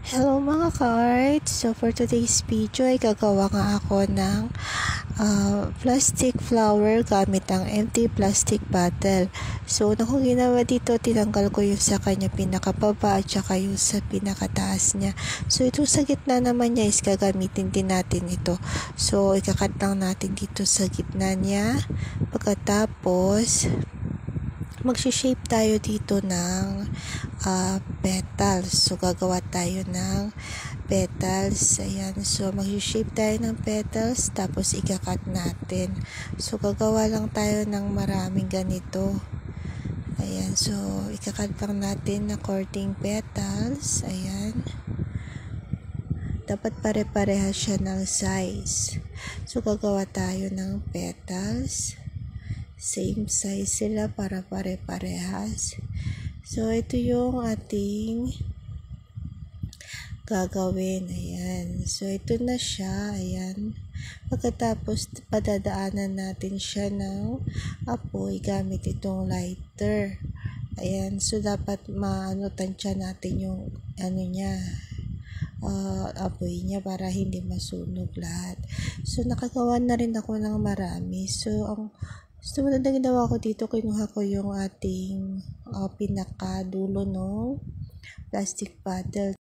Hello mga cards! So for today's video ay gagawa nga ako ng plastic flower gamit ang empty plastic bottle. So una kong ginawa dito, tinanggal ko yung sa kanya pinakababa at saka yung sa pinakataas niya. So itong sa gitna naman niya is gagamitin din natin ito. So ikakat lang natin dito sa gitna niya. Pagkatapos magsha-shape tayo dito ng petals. So gagawa tayo ng petals. Ayan. So mag-shape tayo ng petals tapos ikakat natin. So gagawa lang tayo ng maraming ganito. Ayan. So ikakat lang natin na courting petals. Ayan. Dapat pare-parehas siya ng size. So gagawa tayo ng petals. Same size sila para pare-parehas. So ito yung ating gagawin. Ayan. So ito na siya. Ayan. Pagkatapos padadaanan natin siya ng apoy gamit itong lighter. Ayan. So dapat tansya natin yung niya, apoy niya para hindi masunog lahat. So nakagawa na rin ako ng marami. So ang sumunod na ginawa ko dito, kinuha ko yung ating pinakadulo ng plastic bottle.